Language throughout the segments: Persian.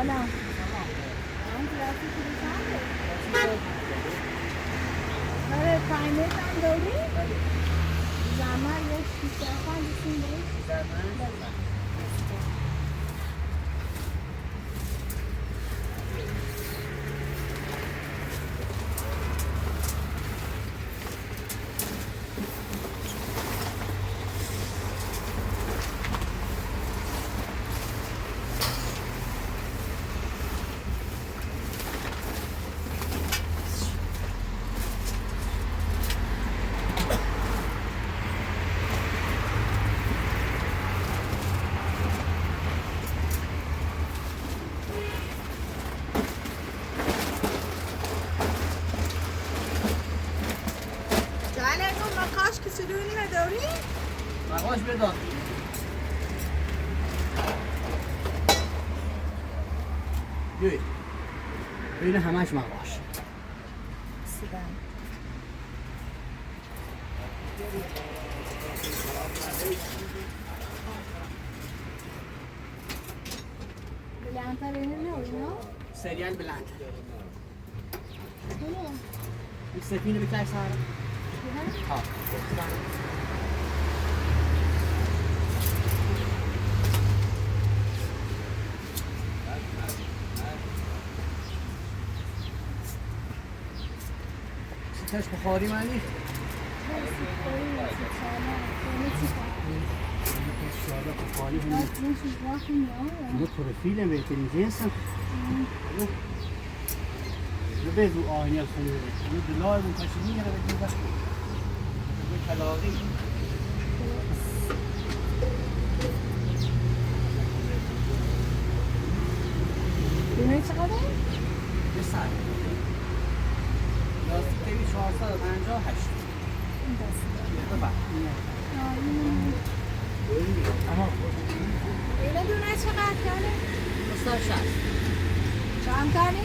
سلام. من کلاسی کلیسانده. آره تایمت هم داری؟ زمان یک بیشتر خواهدیسیم داری؟ زمان؟ مقاش بدان بیایی بین همش مقاش سیدن بلندتر اینه نه اونا؟ سریال بلند کنه؟ یک سفینه بکش سارا ها سیتش بخاری معنی؟ اینو پروفیل بهترین جنس هم اینو بهدو آهنی از خونه اینو دلار منتشر میگره بگیم بس اینو کلاقی دونه چقدر؟ یه سر لاستیک تیوی 458 این دسته ببر اما اینه دونه چقدر کنه؟ 260 چند کنه؟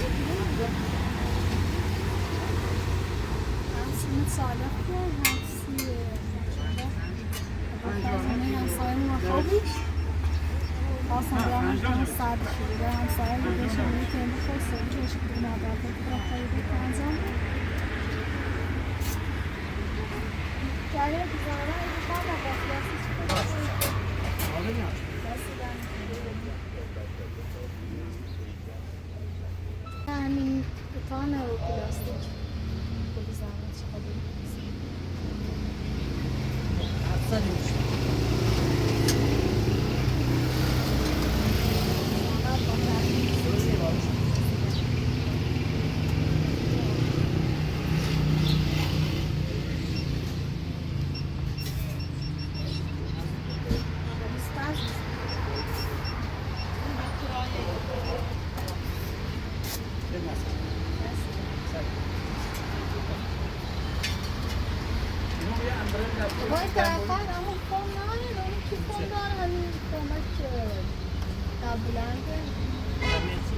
همسین سالک کن همسی بازمانه همسایه ما خوابی خواستم بیام کنم سرد شده همسایه بودشم میکنم بخواه سرد چشم بود مادر بود را خیلی بکنزم جایی بزاره ایدی خواه با قافیاسی چی کنم آده میاد همین بطانه و پلاستیک کلی زمان چقدر افزادی میشه وای طرفان اما فون نداره اون کی فون داره همین کمک قبولنده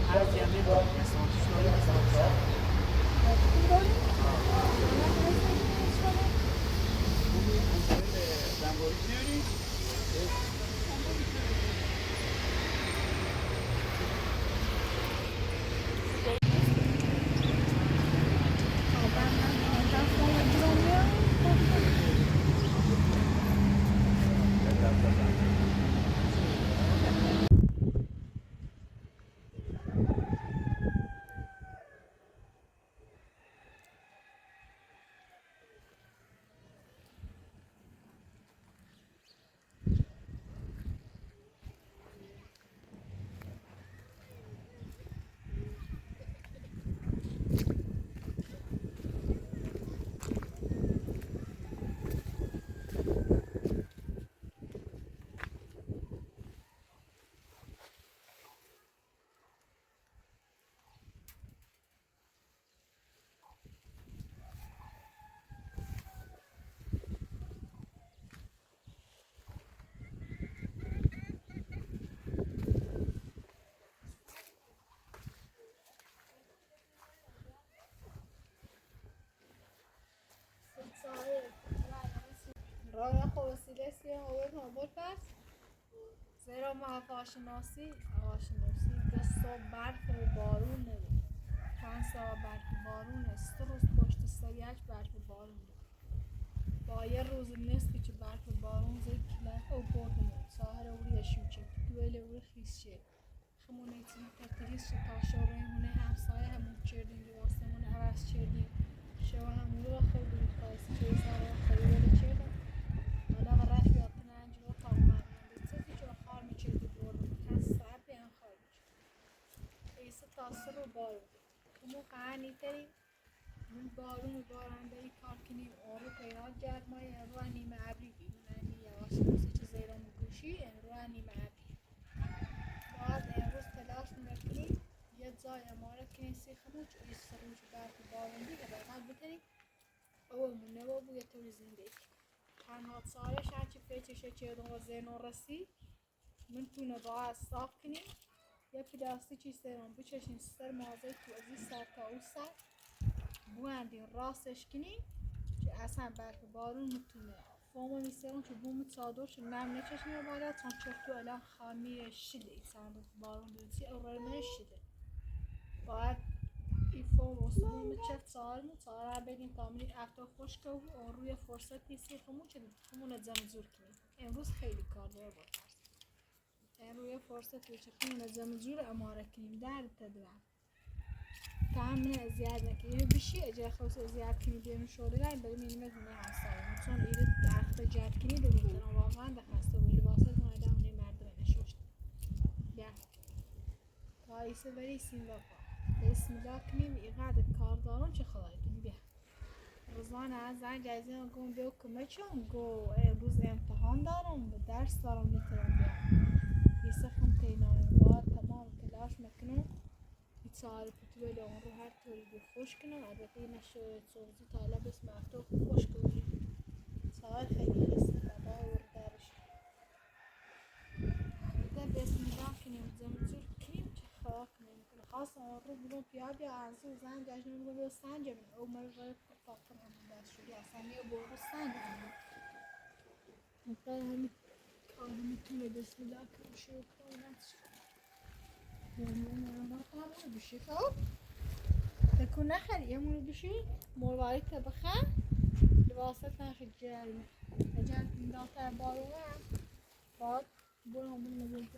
هر جمعه با اسمانتش داری اسمانتش کی داری؟ زنباری بیاری راه خواسیله سیاه آورد همبر پس زیرا ما آشناسی دست برف و بارون بود. چند سال برف و بارون است. 3 روز پشت سر یک برف و بارون بود. با یه روز نصفی که برف و بارون زد کلاه و بردم. ساهر اوریشیم چه دویل اوری خیسشه. خمونه ایتیم تکلیس تاشاره همونه همسایه همون چردیم لباسمون عوض چردیم. شو همون رو خیلی می‌خواست چه سر خیلی چردم. حالا غرش بیاتن انجام تا اومد. چیزی که خار می‌چردی بردم. کس صعب بیان خار می‌چرد. ایسا تاثیر رو بارون. کمو قانی تری من بارون بارنده ای کار کنیم آرو پیراد جرمای رو نیمه عبری بیرون نمی یواش روزی که زیران گوشی رو نیمه عبری بعد امروز تلاش میکنیم یه جای اماره کنیم سیخمون چو ایست سروش برف بارندی که بقید بکنیم او مونه با بوی طور زندگی تنها سالش هرچی فیچشه چه دون و زینون رسی من تونه باید صاف کنیم یه پلاستیکی سرم بچشیم سر مازه تو از این سر تا او سر بوندیم راستش کنیم که اصلا برف بارون میتونه فومو میسرون که بوم صادرش نم نچشمه بالا چون چرتو الان خامی شده ای صندوق بارون دوتی اورمه شده باید این فوم و بوم چرت سال بدیم تا منی افتا خشک و روی فرصت نیستی خمون که خمون زمزور کنیم امروز خیلی کار داره با روی فرصت که خمون زمزور اماره کنیم در تدرم تامین زیاد نکنی بشی اجازه خواست زیاد کنی بیرون شده نه بریم این مزونه همسایه چون ایده درخت جد کنی دومیتون واقعا دخسته بود لباسات مایده اونه مردم نشوشت بیا تا ایسه بری سینگاپور بسم الله کنیم ایقاد کاردارون چه خدای کنی بیا روزانه از زن جایزه گم بیو کمه چون گو روز امتحان دارم درس دارم میتونم بیام ایسه خم تینایم باید تمام تلاش میکنم سال پتوله اون رو هر طوری بی خوش کنم البته نشه صوزی تا حالا بس مفتوح خوش کنم سال خیلی رسید بابا وردارش ده بسم الله کنیم زمزور کنیم چه خواه کنیم خواست اون رو بلون بیا ارزو زن جشن رو بیو سنجه من او مرغه فاکر همون دست شدی اصلا یه برو سنجه من مقدر همین کار میتونه بسم الله کنیم شروع کنم بشی خب تكون نخل يمون بشي مرواريتها بخا لباستها خجالي اجان داتا باروها بعد بولهم بالمزيد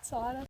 صارت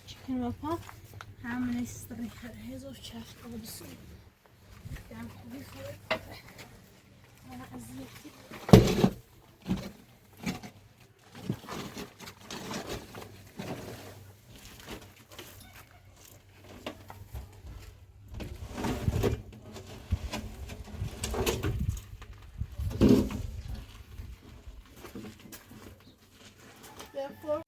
chicken وپا همین استریخر هزار چفت بسید دم خوبی خوره انا ازیتی therefore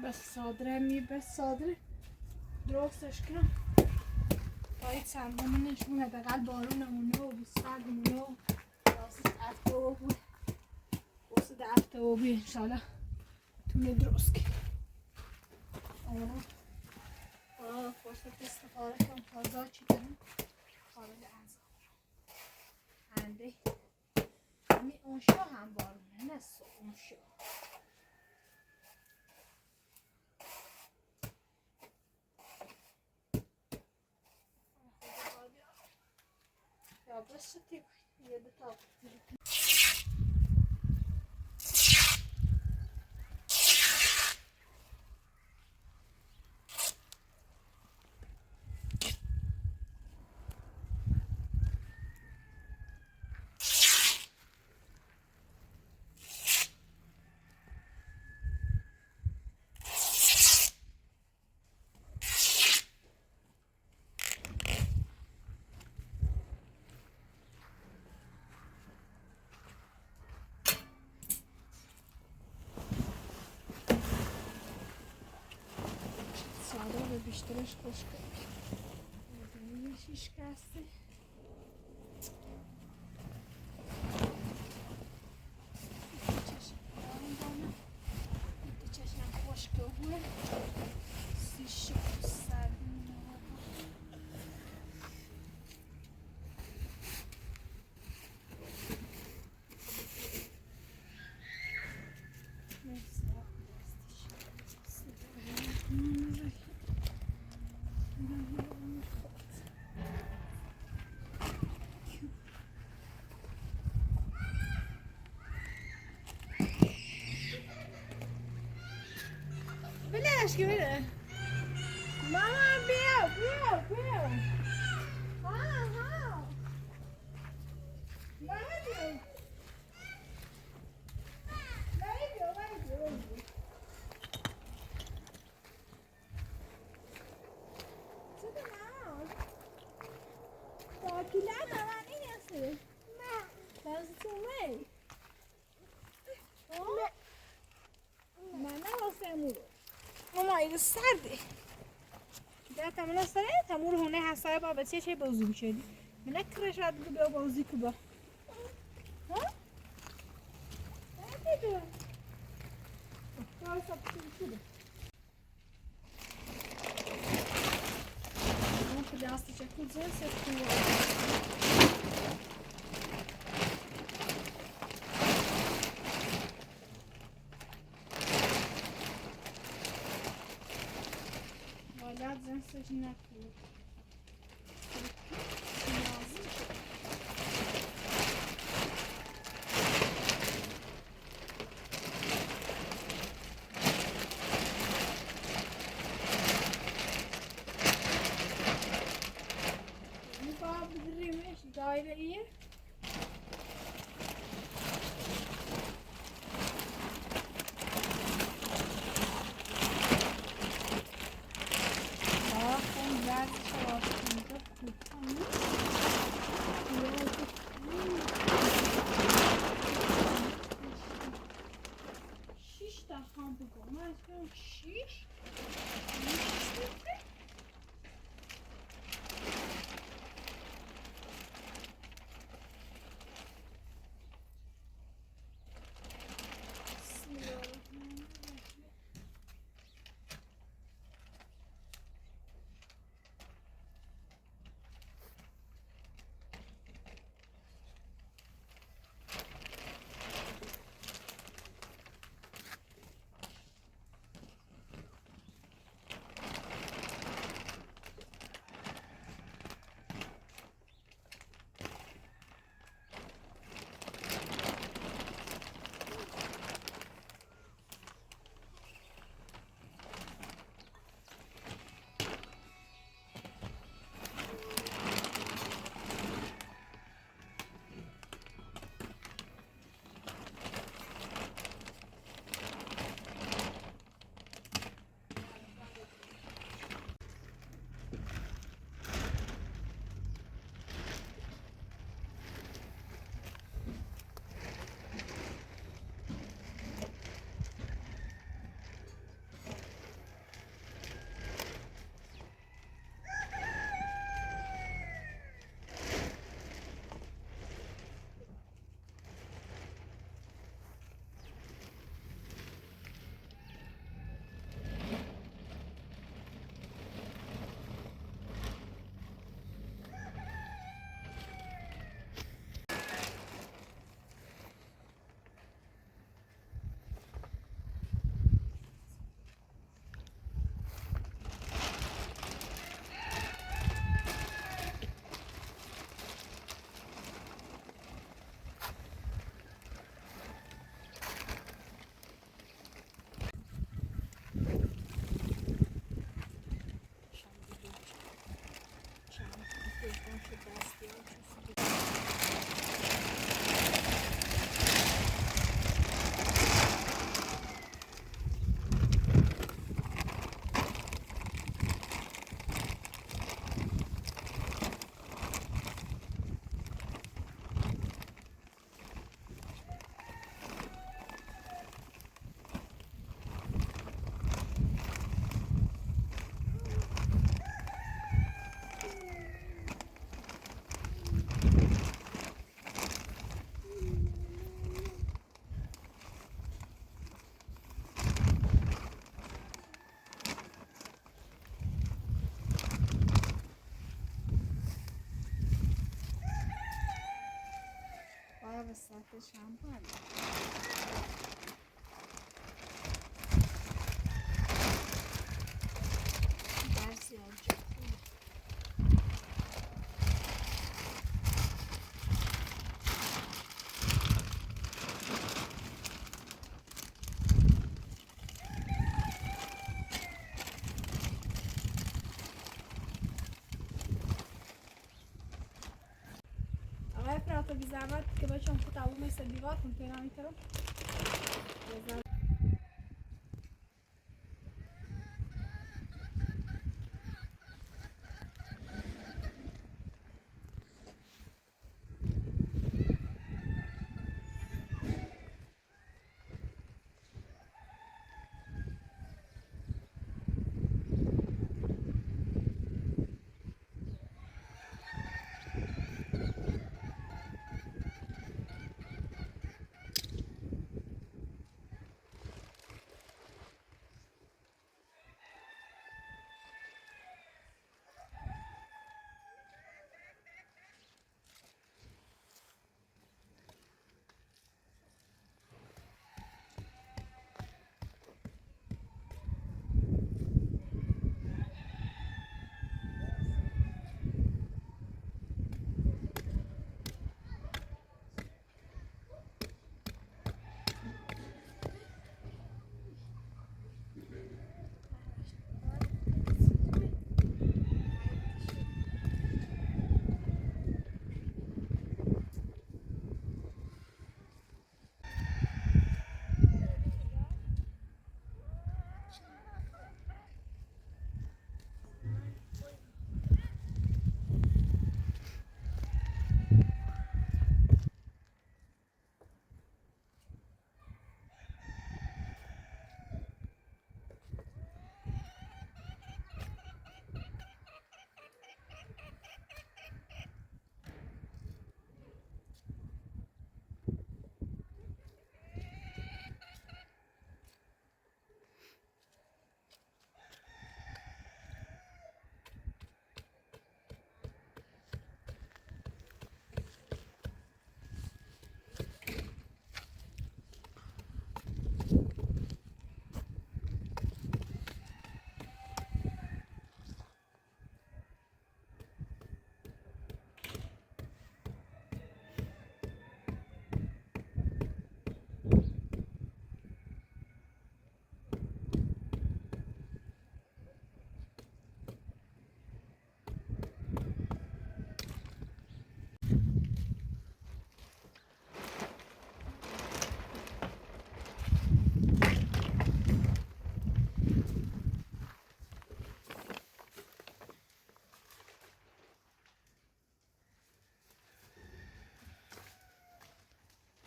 بس صادره درستش کنم باید سندمون نشونه بقل بارونمونه و بسردمونه و راست هفته و بود وسط هفته و بی انشالله تونه درست کنم فرصت استفاده کنم تازه چی کنم خارج انزا هنده همین اونشا هم بارونه نه اونشا بس تيب هي بتاعت بیشترش خشکه یه شیشکه هستی چشم خشکه بوده سیشه سردین بردش که بره مامان بیا بیا بیا ها ها بیا ماما ایده سرده ده تمنا سره تمور هونه حسای بابا چه بازی میشدی من نکرش راد بیا بازی که با ها نه دیگه سب شده اون که دستی چه کجا باید زنسش نکنید میخواه بگیریمش دایره ایه شیش وسط شمپان درسی آجا بی زحمت که بچم خود اول مثل دیوار کن پیرانی کرم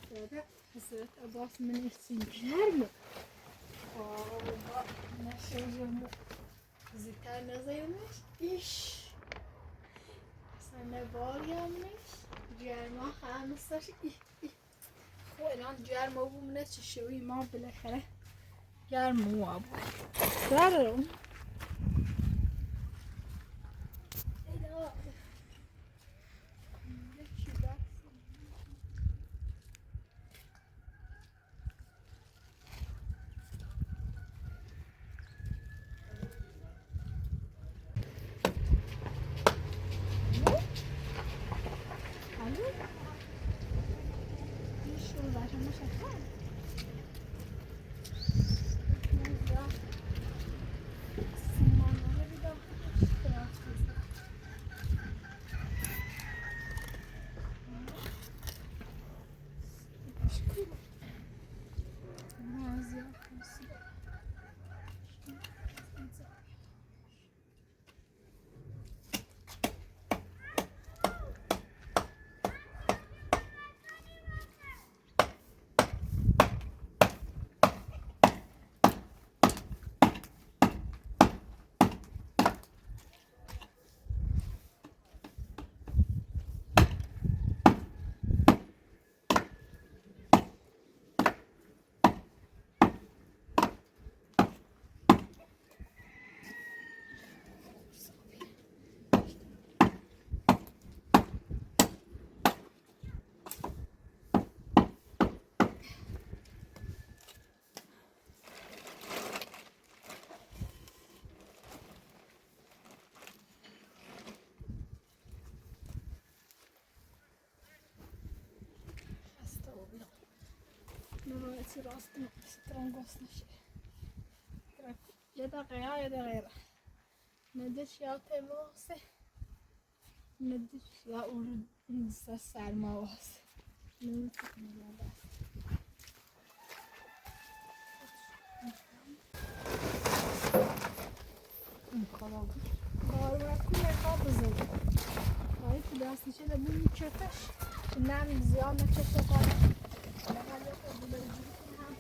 Şöyle Hazret Abbas Menirsin girer mi? Aa, ne sözümü zikar nazarmış iş. Sana bal gelmiş. Ciğerma خامسش خو الان جرم ابو من شوی ما بالاخره جرم ابو دارم نمایتی راست سترون گوست نشه یه دقیقه یه دقیقه ندش یا تباسه ندش یا اون سرما واسه بارونه کنه خواب بزنه باید که دستی چه لبون چتش نم زیاد نچشته کنه لگه لکه بلو جوری کنه هم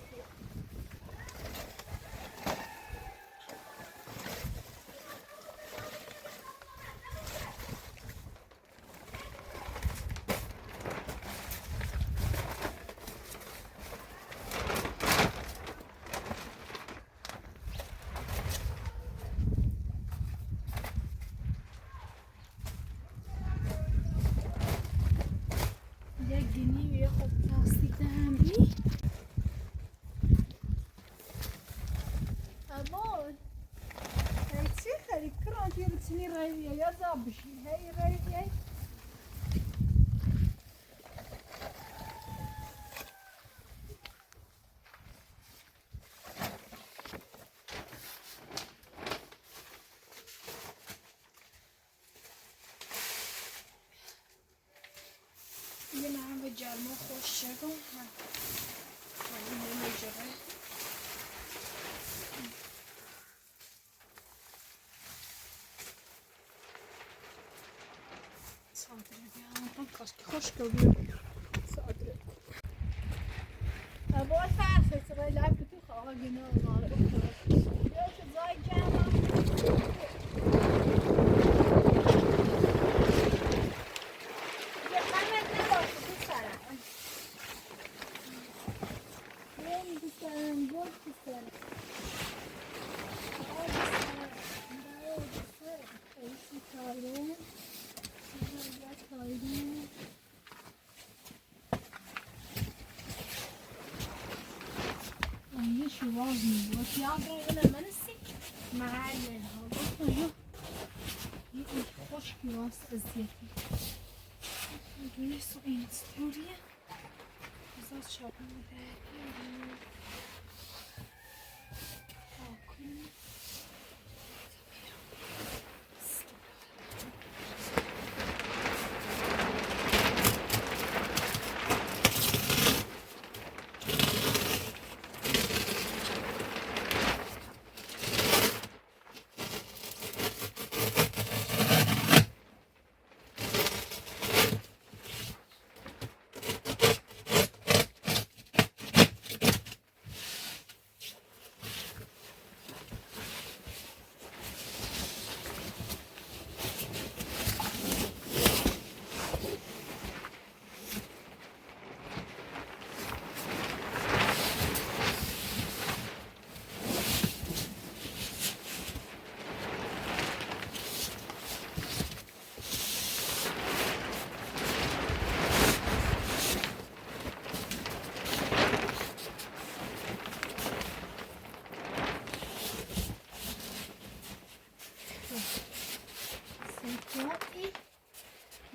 یک گنی و یه خود پلاستیک دهم بی امان هی چی خیلی کران که بتونی رویه یا زاب بشی هی رویه یه من به جرما خوش شدم ولی نمیجره صادره بیام کاش که خوش کردیم صادره باید فرصت سرای لایف تو خواه گناه ماره یا که زای جمع یه قمت نباشه تو سرم یه تو سرم گل تو سرم آه تو سرم ایسی تایرون یا تایرون یه شواز میبود یاد رو اینه من سیک محله ها گفتم یه خشکی واست ازیتی دونه سو این ستوریه بزاد شاب موده آکون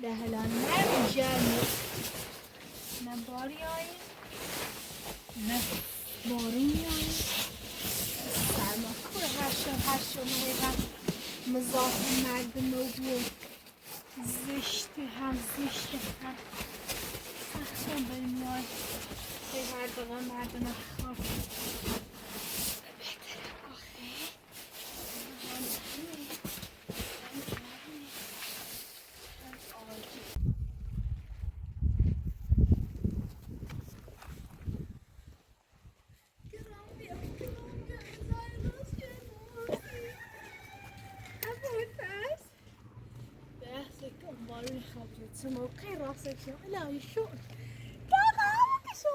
دهلا نه جرمه نه باری آیی نه بارونی آیی سرما کوره هر شب مهیغم مزاح مرد نوبو زشتی هم زشتی هم سختم بریم یای به هر دقا مرد نخواه بهتره آخه موقعي راسك شو لا يشوف لا شو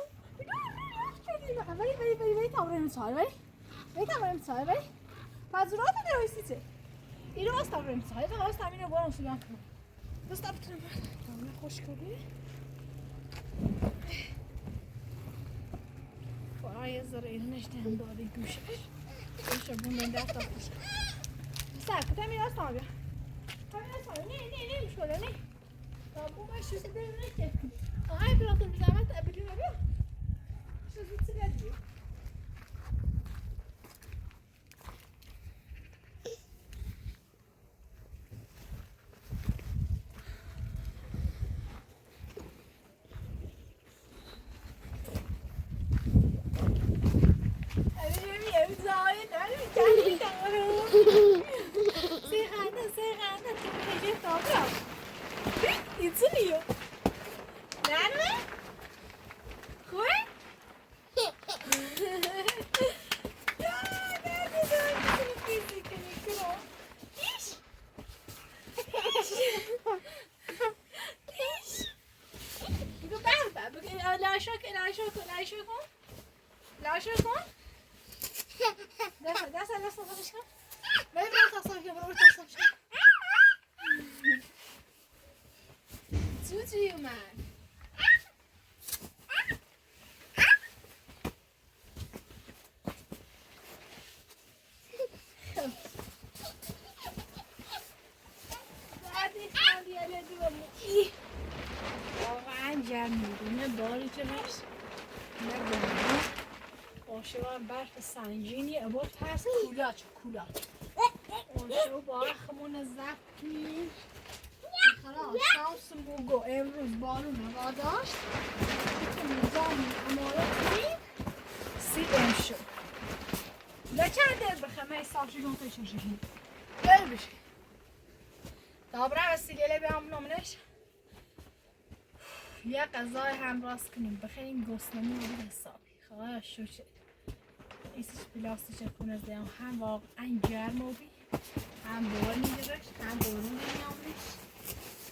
وی تمرین می‌سازی وی تمرین می‌سازی وی پذیرات نویسیته اینو واسه تمرین می‌سازی تا واسه تمرین رو برام سویان کنم دوست دارم تمرین خوش کنی برای زر این نشتم دادی گوشش گوشه بوندن دست خوش ساکت تمرین است تمرین نه می‌شوره نه بابا ما شو بدیم نکه آهای براتون زحمت بدیم بیا شو چی بدی بارون سیخنده تو پیجه تابرا ایتونیو نرمه خوبه؟ لاشو کن دست خودش کن برو تصاف کن توی من واقعا گرم میدونه باری که هست نه بارون آشوان برف سنگینی ابوت هست کولاچ آشو باخمون زفتی خلاص شانس بگو امروز بارون هوا داشت که نظامی اماراتی سی امشو لچند دل بخمه سافشی کن توی چششی دل بشه دابره وسیله بیام نمونش یه غذای هم راست کنیم بخیریم گسنمی رو حسابی خواهی شوشه ایسیش پلاستیچه کنه زیم هم واقعا گرم و بی هم بار میگرش هم بارون نمیامش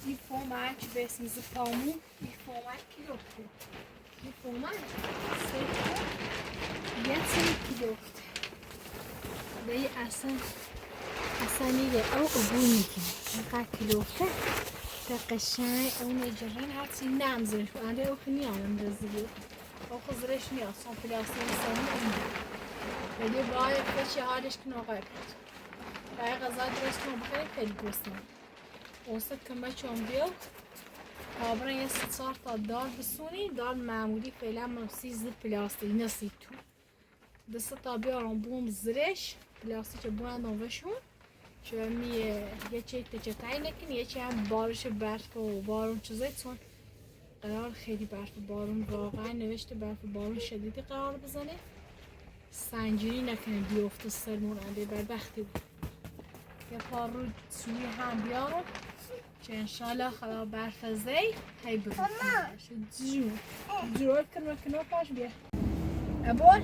این فومک به اسمیز پامون این فومک کیلو بود این فومک سه یه کیلو بود به اصلا میگه او عبور میکنه اینقدر کیلو بود تا قشنگ اون اجرین هرچی نمزرش بنده او که نیامم رزیده او خزرش نیاد سون پلاستیک سانی نمیده ولی باید کشی حالش کن آقای پت باید غذا درست کن بخیلی خیلی گستم اوسط کمه چون بیاد کابرن یه 3 تا دار بسونی دار معمولی فعلا من 30 پلاستیک نسی تو دسته تا بیارم بوم زرش پلاستیک بوندم وشون چون یه چه تایی نکن یه چه هم بارش برف و بارون چیزایی چون قرار خیلی برف و بارون واقعا نوشته برف و بارون شدیدی قرار بزنه سنجیری نکنه بیفته سرمون انده بدبختی بود یه پار رو سوی هم بیارم چه انشالله خدا برف زی هی بگو جور کنو پاش بیا ابول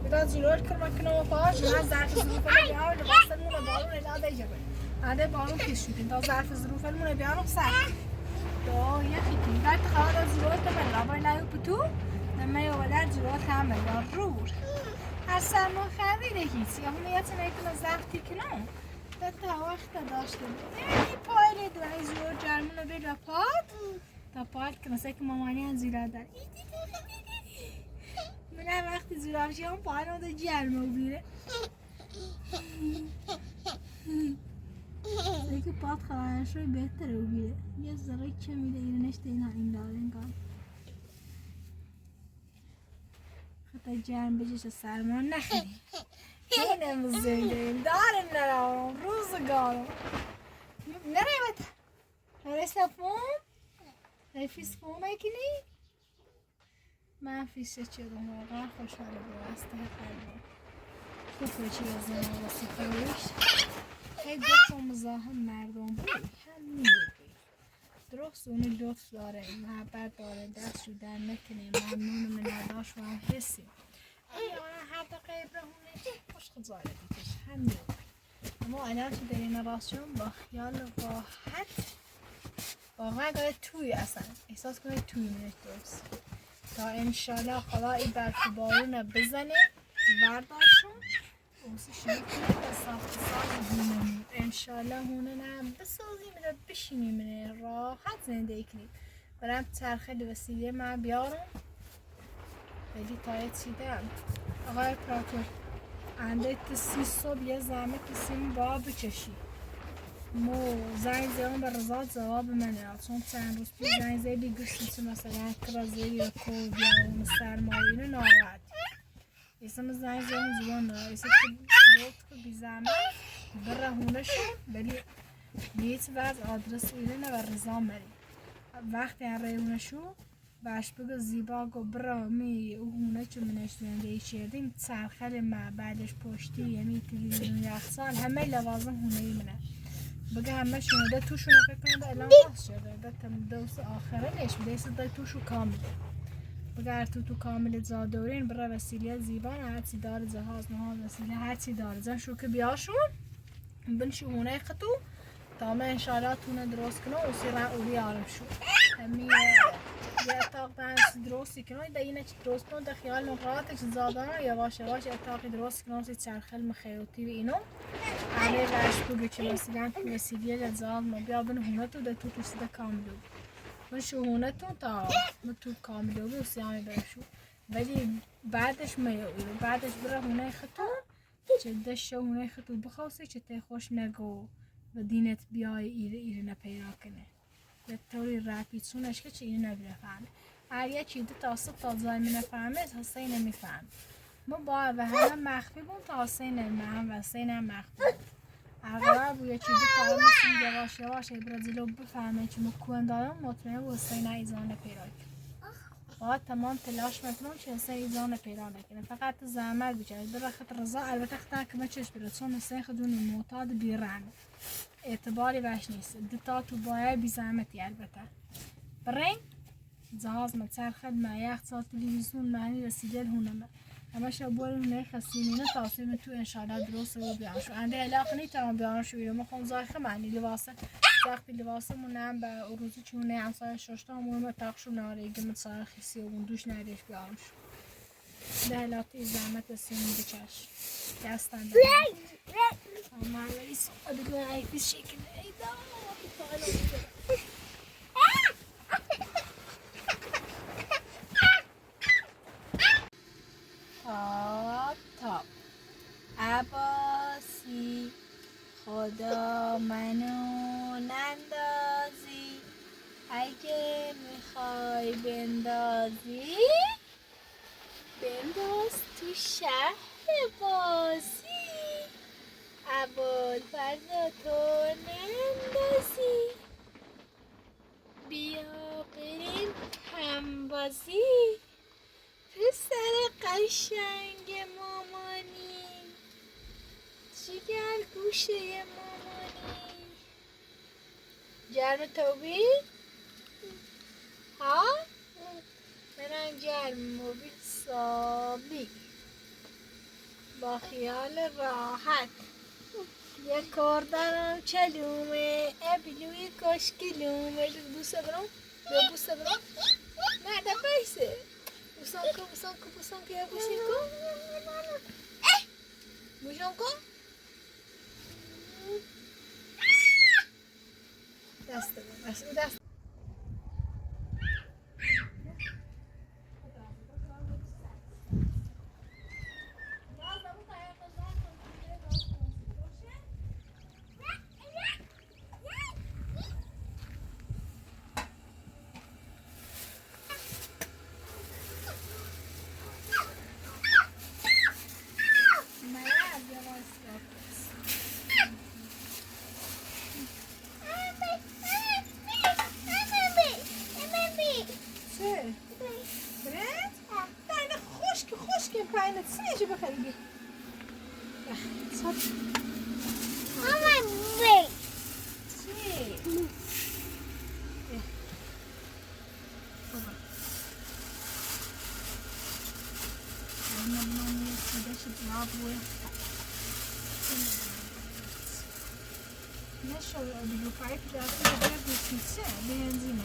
بیدا جور کنو پاش من ظرف ظروفه بیارم لباسمون بارون الاده جبه انده بارون پیش شدیم تا ظرف ظروفه مونه بیارم سر دا یکی کنی باید خواهد جورات من رابای نیو پتو نمی آورد جورات هم بگار رور هر سرما خبیره هیچی همون یه چه نیکنه زفتی کنم تا وقت داشته بود یعنی پایل دوانی زور جرمون رو بیر پاد تا پایل که مثل که مامانی هم زیرا دار من هم وقتی زیرافشی هم پایل رو دا جرم رو بیره که پاد خواهرش روی بهتر رو بیره یه ذره که میده ایرانش دینا این دارنگان خطا جرم بجیش سرمان نخیریم اینم زندگیم دارم نرام روزگارم نرمت هرسته فوم فیس فوم اکنی من فیسه چیدم واقعا خوشحاله بواسته قلبم خوب چی از زمان واسه خیلیش خیلی گفتم مزاحم مردم بود هم میگوی درست اونو لطف داره محبت داره دست رو در نکنه ممنون من نداشت و هم حسی هر دقیقه برهونه خوش خزاره دیگش هم میگوی اما الان که در این راستشون با خیال راحت واقعا داره توی اصلا احساس کنه توی میره درست تا انشالله خدا این برف بارون بزنه ورداشون اوسی شنید کنه و ساخت هونمون انشالله هونن هم بسازیم و بشینیم راحت زندگی کنیم برم چرخه وسیله من بیارم خیلی تایت چیدم آقای پراتور انده تسی صبح یه زحمه تسیم با بچشی مو زنگ زیان به رضا جواب منه چون چند روز پیش زنگ زیدی گوشتی چه مثلا کرازه یا کوب یا اون سرمایه اینو ناراحت اسم زنگ زیان جوان داره اسم که بی زحمه بره هونه شد ولی نیت وز آدرس اینه و رضا مری وقتی هم ریونه شد باش بگو زیبا گو برا می او هونه چون منش زنده شدیم سرخل ما بعدش پشتی یمی تلویزیون یخزال همه لوازم هونه ای منه بگه همه شنوده توشونه فکر کنم ده الان هست شده ده تم دوست آخره نش بیست ده توشو کامله بگه تو کامل زادورین برا وسیله زیبا هرچی داره جهاز محاز وسیله هرچی داره زن شو که بیاشون بنشو هونه خطو تا من انشاءالله تونه درست کنه و سیره اولی آرم شو همی یه اتاق بنس درستی کنه ده اینه چی درست کنه ده خیال نقاطش زادانه یواش یواش اتاقی درست کنه سی چرخل مخیروتی و اینو همه وش بگه چه مثلا تو وسیله لزاز ما بیا بن هونه تو ده تو سیده کاملو من شو هونه تا ما تو کاملو و سیامه برشو ولی بعدش بعدش بره هونه خطو چه دشت هونه خطو بخواستی چه تی خوش نگو و دینت بیای ایره نپیدا کنه به طوری رپیتونش که چه اینو نمیفهمه هر یه چیزی تا صبح تا زای نفهمه هسته این نمیفهم ما با و همه مخفی بون تا هسته نمیفهم و هسته نم مخفی اگر بود یه چیزی تا میسیم یواش یواش برزیلو بفهمه چه مکوان دارم مطمئن و هسته نه ایزان پیدا کنه باید تمام تلاش میکنم چه هسته ایزان پیدا نکنه فقط زحمت بچه در خط رضا البته خطر که مچش برد چون هسته خودونی معتاد بیرن اعتباری بهش نیست دتا تو باید بی زحمتی البته برین جهاز متسرخد معیخ سال تلویزیون معنی رسیده هونمه همه شبوری هونه خسینینه تاثیر تو انشاءالله درست رو بیانشو انده علاقه نیترم بیانشو ایرو مخون زایخه معنی لباسه وقتی لباسه مونم به اروزی چونه همسای ششتا همون اتاقشو نارگی متسرخی سی و دوش نریش بیانشو ده علاقه زحمت رسیدن بچش دستن اما رئیس ادگاه ایفیس شکل ایدا تا عباسی خدا منو نندازی اگه میخوای بندازی بنداز تو شهر بازی عبال فردا تو نندازی بیا بریم هم بازی پسر قشنگ مامانی جگر گوشه مامانی جرم توبی؟ ها؟ منم جرم موبیل سابی با خیال راحت یه کار دارم چلومه ابلوی کشکلومه بوسه برام بوسه برام نه ده بیسه بوسم که یه بوسی کن بوشم کن دست دست نشو دیگه پایپ داره دیگه بیسیسه بنزینه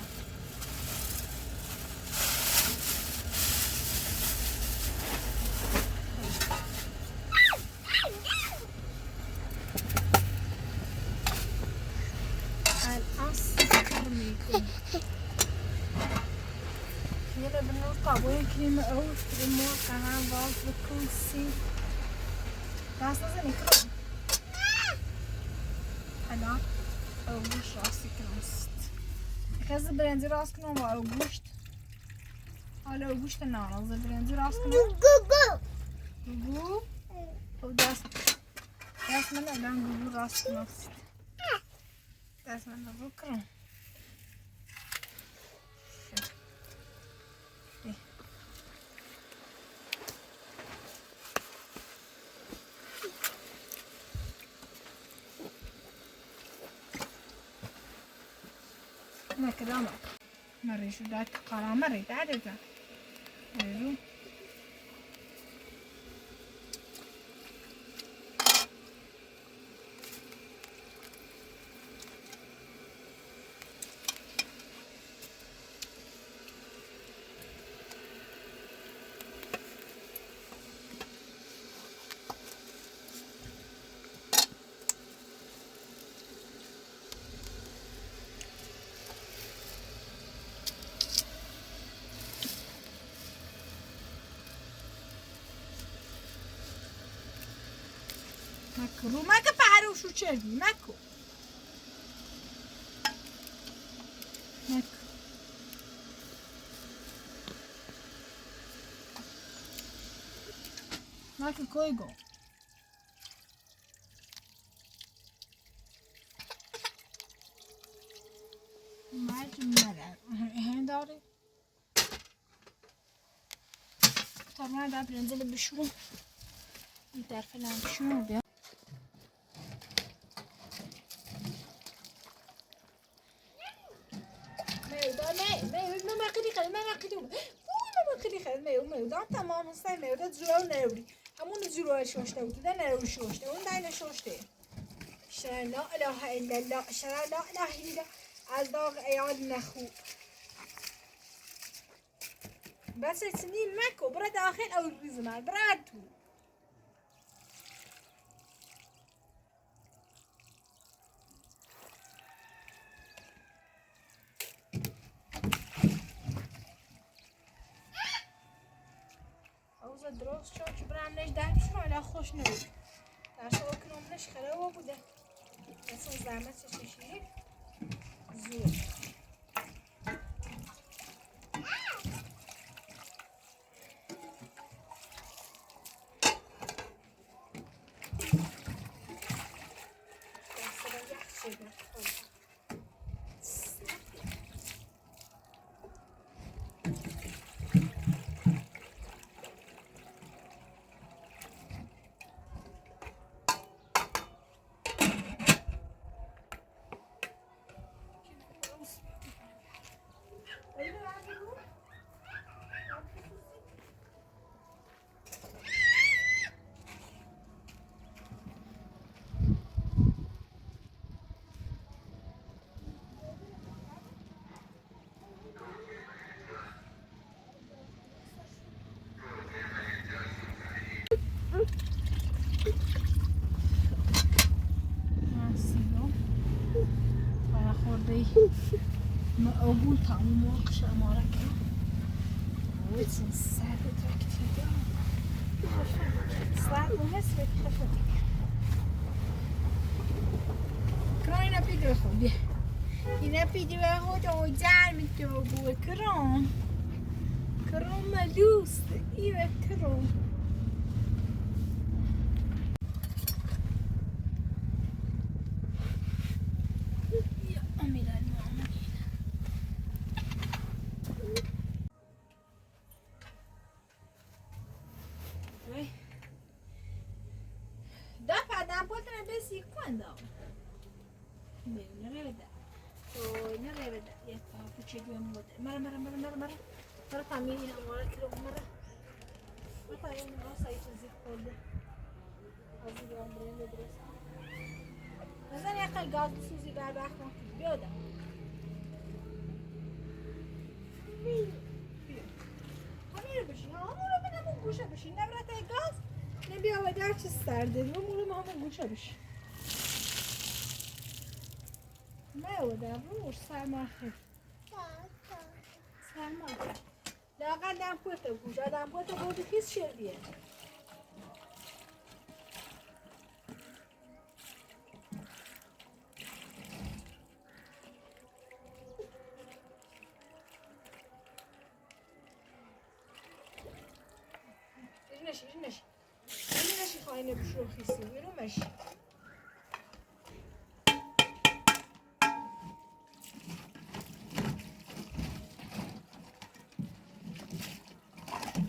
الان سکر میکنه یه بنور قابوی کریم او ما قهر باز بکن سی دست نزنی کنم الان اوگوش راستی کنست خیز برنزی راست کنم و اوگوشت حالا اوگوشت نارازه برنزی راست کنم گوگو او دست من الان گوگو راست کنست دست من رو کنم نکرامه مریشو داد قرامه ری داده جا رو مکو رو مکو پروشو چردی مکو مکو مکو کوی گو مجمره این داری تا من در برنزل بشورم این طرف لام بشورم بیا میودم تمام هستن میوده زورو نروی همون زورو شوشته بود ده نرو شوشته اون داینه شوشته شرع لا اله الا الله شرع لا اله الا الله از داغ ایال نخو بس سنين ماكو برا داخل او البزمار براتو اوزا دروس شو برام نش دایم شو لا خوش نبود درس اکرام نش خراب بوده اصلا زحمت چشیه زور معقول تمام وقش امارة كده ويتسن الساعة تركتي ساعة ونص بتخفض كراينا بيدو خودي هنا بيدو خود وجعل متوبو كرام كرام ملوس ايوه كرام quando? Bene, non è venuta. Oh, non è venuta. Io faccio due volte. Mara famiglia, mara che mara. Ma fai non sai così cold. Oggi devo andare a dressa. مثلا یه خیلی گاز سوزی بر وقت کنید بیادم همین رو بشین همون رو بینم اون گوشه بشین نبرد گاز نبی آمده هرچی سرده رو مولم همون گوشه بشین میادم روش سرما خیلی سرما لاغر دم پوته گوشه دم پوته بودی کیس شیریه نشی خواهی بشو خیسی بیرو مشی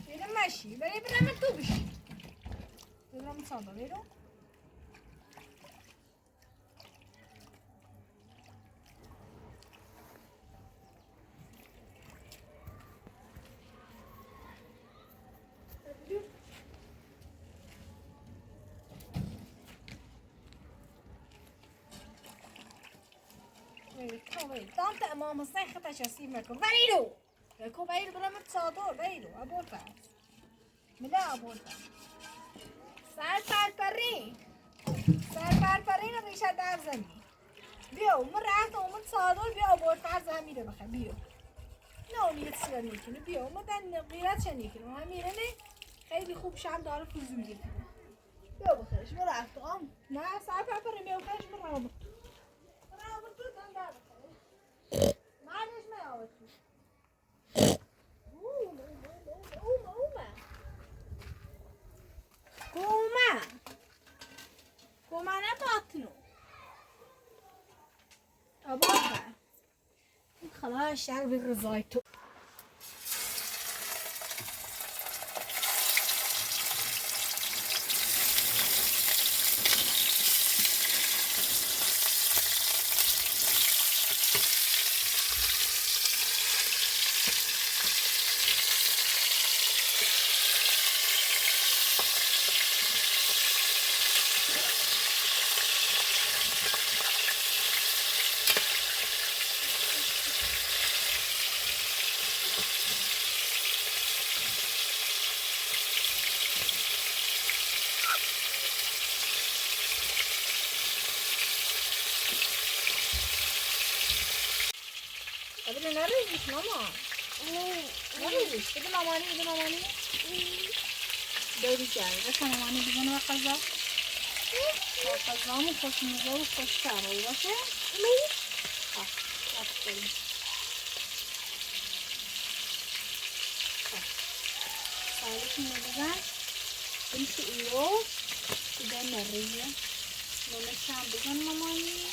بیرو مشی برای برم تو بشی برم صدا بیرو وای دانت امام حسین خطا چسی میکن ولیرو کو ولیرو برام صادر ولیرو ابول فرض میده ابول فرض سر پرپرین رو ریشه در زمین بیا اون رفت اون صادر بیا ابول فرض هم میره بخیر بیا نه اونیت سیار نیکنه بیا اون دن غیرت چه نیکنه هم میره نه خیلی خوب شم داره فضول میکنه بیا بخیرش بیا رفت آم نه سر پرپرین بیا بخیرش بیا رابط تو دن در بخیرش معنیش میاد تو گومه نه باتنو ابا خلاص شر به رضای تو بده نریزیش ماما نریزیش بده مامانی بریز جایی بکن مامانی بزنه و قضا قضامون خوش میزه و خوش تره باشه بریم سالشون رو بزن این تو ایرو بده نریزه نونش هم بزن مامانی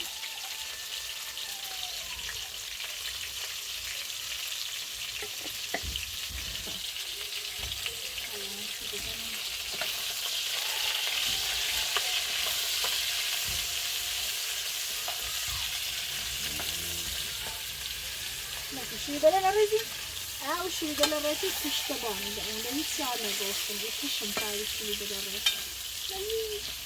شیردل نریزی؟ او شیردل نریزی پشت بانی ده اونده هیچ یاد نگفتم یه پشم کاری شیردل نریزی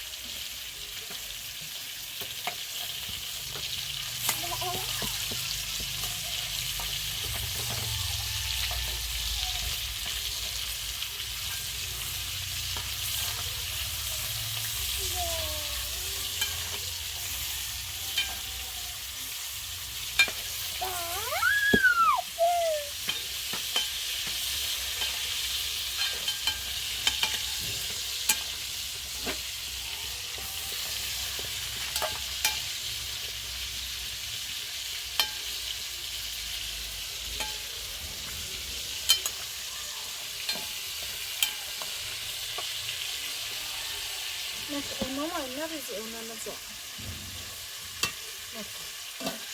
ماما نریزی اونه نزا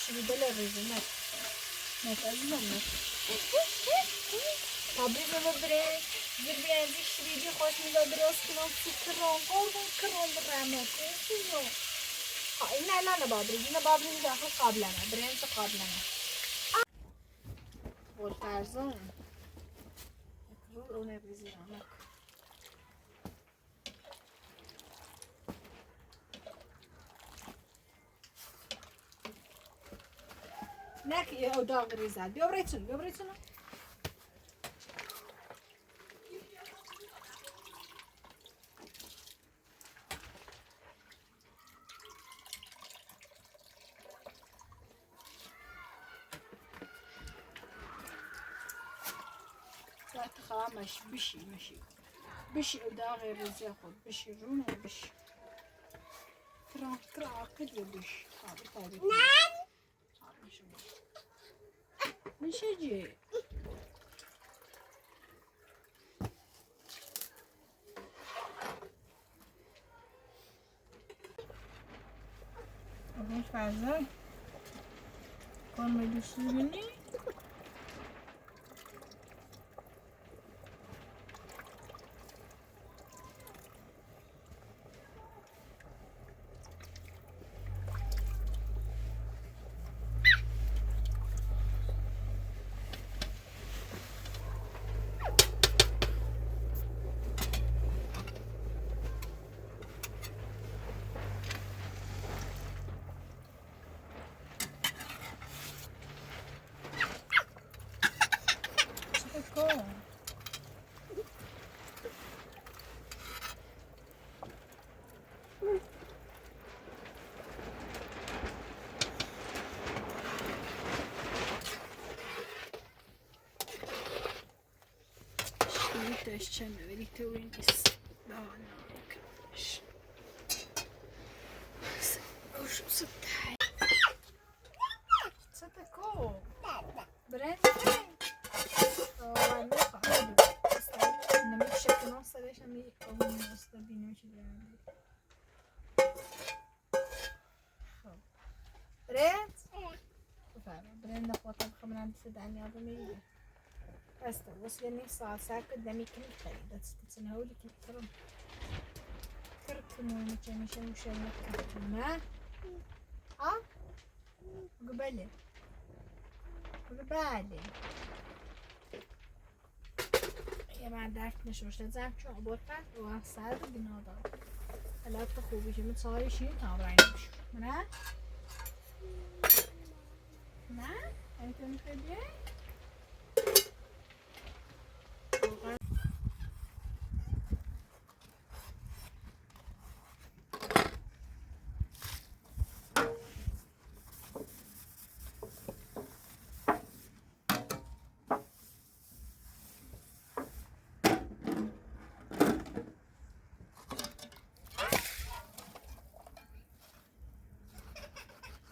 شیردل ریزی نت عزیزم نت تبریز رو برنج برنجی شیردی خوش میده درست کنم تو کرام برمت این نه بابریز داخل قابلمه برنج قابلمه والفرزان رو اونه بریزی رامک نکی او داغ ریزد بیا بریتون وقتی خواهم بشی او داغ ریزی خود بشی رونه بشی کرام کدیه بشی نه میشه جی بیش فرزای کن میدوشی بینی to jeszcze mieli to jest kiedyś. Już tutaj. Co takiego? Bręczę? To ładnie chodzi. Nie mi się ponosa, wiesz, a mi ogólnie ustawimy się dalej. Bręcz? برنده خودم خمرم صدقني هذا ميجي بس وصلني الساعة ساعة قدامي كم خريدة تتسنهو لي كترم كرتمو مشان مشان كرتمه قبالي يا ما عرفت نشوش لازم شو عبورتك وصار بنادا هلا تخوبي شو متصاري شيء تابعين منها نه؟ انت میخوای بیای؟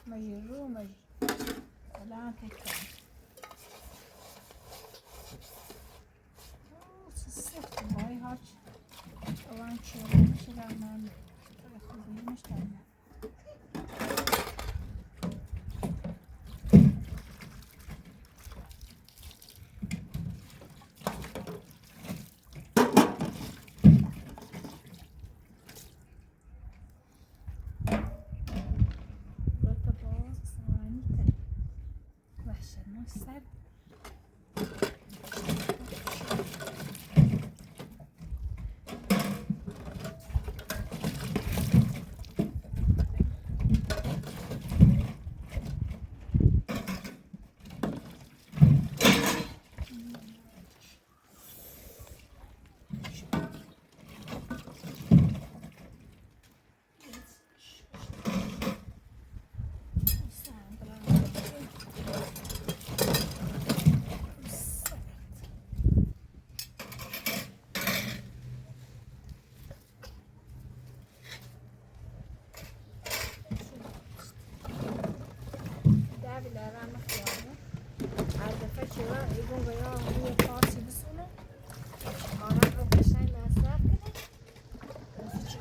مجرو مجرو الان تكتب سخت باي هاش الان شغل مش رمان خوبی مش رمان سر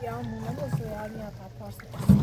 یا مونم و سویانی ها تا پارس